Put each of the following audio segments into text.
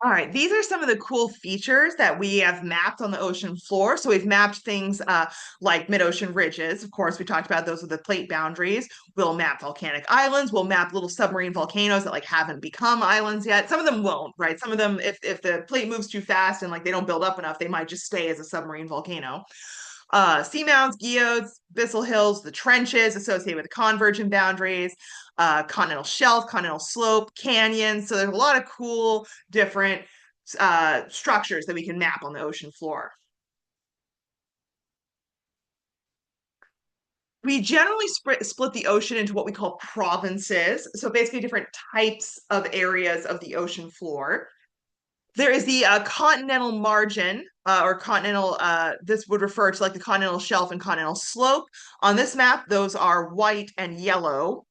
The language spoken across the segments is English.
All right, these are some of the cool features that we have mapped on the ocean floor. So we've mapped things like mid-ocean ridges. Of course, we talked about those with the plate boundaries. We'll map volcanic islands. We'll map little submarine volcanoes that like haven't become islands yet. Some of them won't, right? Some of them, if the plate moves too fast and like they don't build up enough, they might just stay as a submarine volcano. Seamounts, geodes, abyssal hills, the trenches associated with the convergent boundaries, continental shelf, continental slope, canyons. So there's a lot of cool different structures that we can map on the ocean floor. We generally split the ocean into what we call provinces. So basically different types of areas of the ocean floor. There is the continental margin or continental, this would refer to like the continental shelf and continental slope. On this map, those are white and yellow.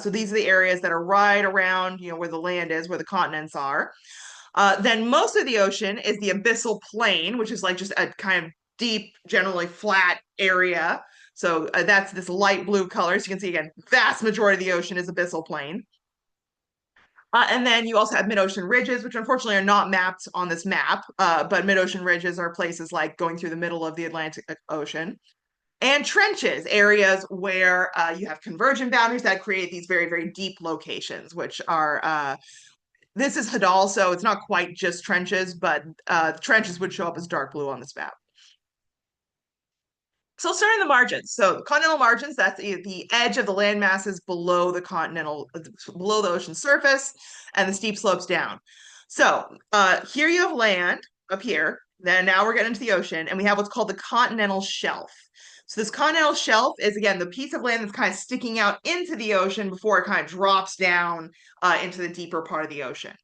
So these are the areas that are right around, where the land is, where the continents are. Then most of the ocean is the abyssal plain, which is like just a kind of deep, generally flat area. So that's this light blue color. So you can see again, vast majority of the ocean is abyssal plain. And then you also have mid-ocean ridges, which unfortunately are not mapped on this map, but mid-ocean ridges are places like going through the middle of the Atlantic Ocean. And trenches, areas where you have convergent boundaries that create these very, very deep locations, which are, this is Hadal, so it's not quite just trenches, but trenches would show up as dark blue on this map. So starting the margins. So continental margins, that's the edge of the land masses below below the ocean surface and the steep slopes down. So here you have land up here. Then now we're getting into the ocean and we have what's called the continental shelf. So this continental shelf is again the piece of land that's kind of sticking out into the ocean before it kind of drops down into the deeper part of the ocean.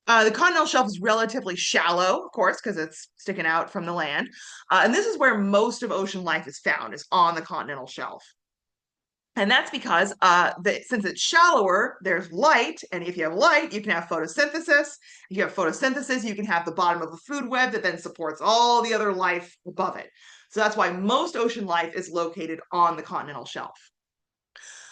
The continental shelf is relatively shallow, of course, because it's sticking out from the land. And this is where most of ocean life is found, is on the continental shelf. And that's because since it's shallower, there's light. And if you have light, you can have photosynthesis. If you have photosynthesis, you can have the bottom of a food web that then supports all the other life above it. So that's why most ocean life is located on the continental shelf.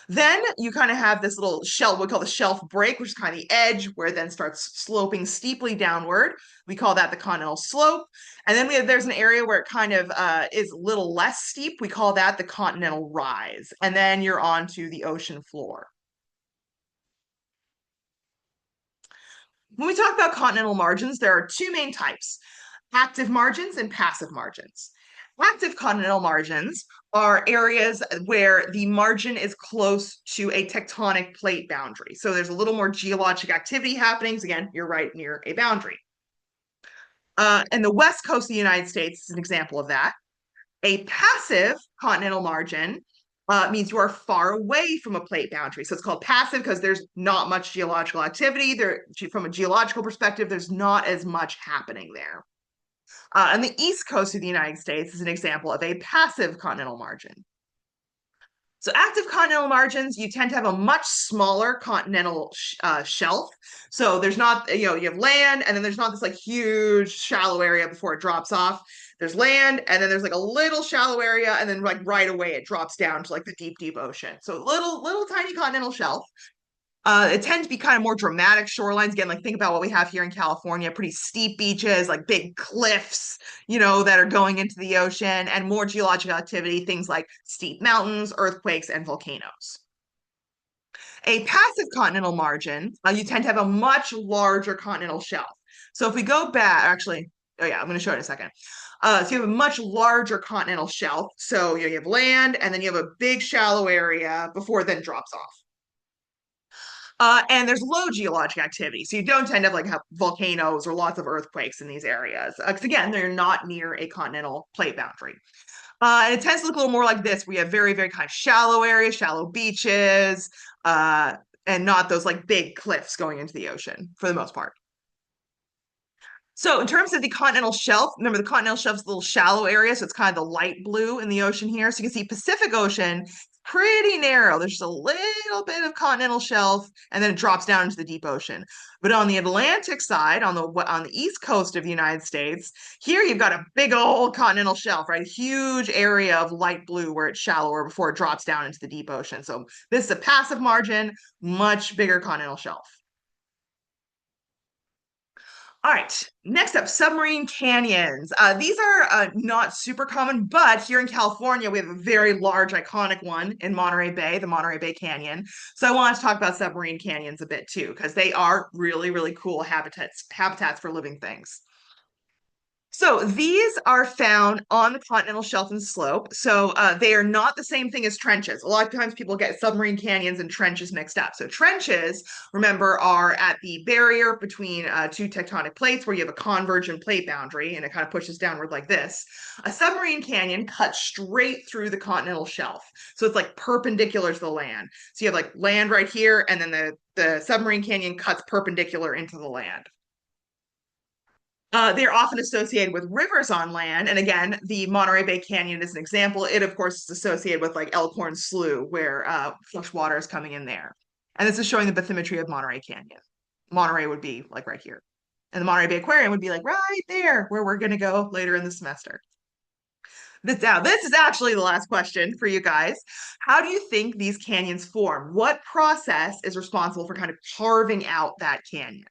Then you kind of have this little shelf, what we call the shelf break, which is kind of the edge where it then starts sloping steeply downward. We call that the continental slope. And then there's an area where it kind of is a little less steep. We call that the continental rise. And then you're on to the ocean floor. When we talk about continental margins, there are two main types, active margins and passive margins. Active continental margins are areas where the margin is close to a tectonic plate boundary. So there's a little more geologic activity happening. So again, you're right near a boundary. And the west coast of the United States is an example of that. A passive continental margin means you are far away from a plate boundary. So it's called passive because there's not much geological activity. From a geological perspective, there's not as much happening there. And the east coast of the United States is an example of a passive continental margin. So active continental margins, you tend to have a much smaller continental shelf. So there's not, you have land, and then there's not this like huge shallow area before it drops off. There's land, and then there's like a little shallow area, and then like right away it drops down to like the deep, deep ocean. So little tiny continental shelf. It tends to be kind of more dramatic shorelines. Again, like think about what we have here in California, pretty steep beaches, like big cliffs, that are going into the ocean, and more geological activity, things like steep mountains, earthquakes, and volcanoes. A passive continental margin, you tend to have a much larger continental shelf. So if we go back, actually, oh yeah, I'm going to show it in a second. So you have a much larger continental shelf. So you have land, and then you have a big shallow area before it then drops off. And there's low geologic activity. So you don't tend to have volcanoes or lots of earthquakes in these areas. Because again, they're not near a continental plate boundary. And it tends to look a little more like this. We have very, very kind of shallow areas, shallow beaches, and not those like big cliffs going into the ocean for the most part. So in terms of the continental shelf, remember the continental shelf is a little shallow area, so it's kind of the light blue in the ocean here. So you can see Pacific Ocean, pretty narrow. There's just a little bit of continental shelf, and then it drops down into the deep ocean. But on the Atlantic side, on the east coast of the United States, here you've got a big old continental shelf, right? A huge area of light blue where it's shallower before it drops down into the deep ocean. So this is a passive margin, much bigger continental shelf. All right, next up, submarine canyons. These are not super common, but here in California, we have a very large, iconic one in Monterey Bay, the Monterey Bay Canyon. So I wanted to talk about submarine canyons a bit too, because they are really, really cool habitats for living things. So these are found on the continental shelf and slope. So they are not the same thing as trenches. A lot of times people get submarine canyons and trenches mixed up. So trenches, remember, are at the barrier between two tectonic plates where you have a convergent plate boundary and it kind of pushes downward like this. A submarine canyon cuts straight through the continental shelf. So it's like perpendicular to the land. So you have like land right here, and then the submarine canyon cuts perpendicular into the land. They're often associated with rivers on land. And again, the Monterey Bay Canyon is an example. It, of course, is associated with like Elkhorn Slough, where fresh water is coming in there. And this is showing the bathymetry of Monterey Canyon. Monterey would be like right here. And the Monterey Bay Aquarium would be like right there, where we're going to go later in the semester. This is actually the last question for you guys. How do you think these canyons form? What process is responsible for kind of carving out that canyon?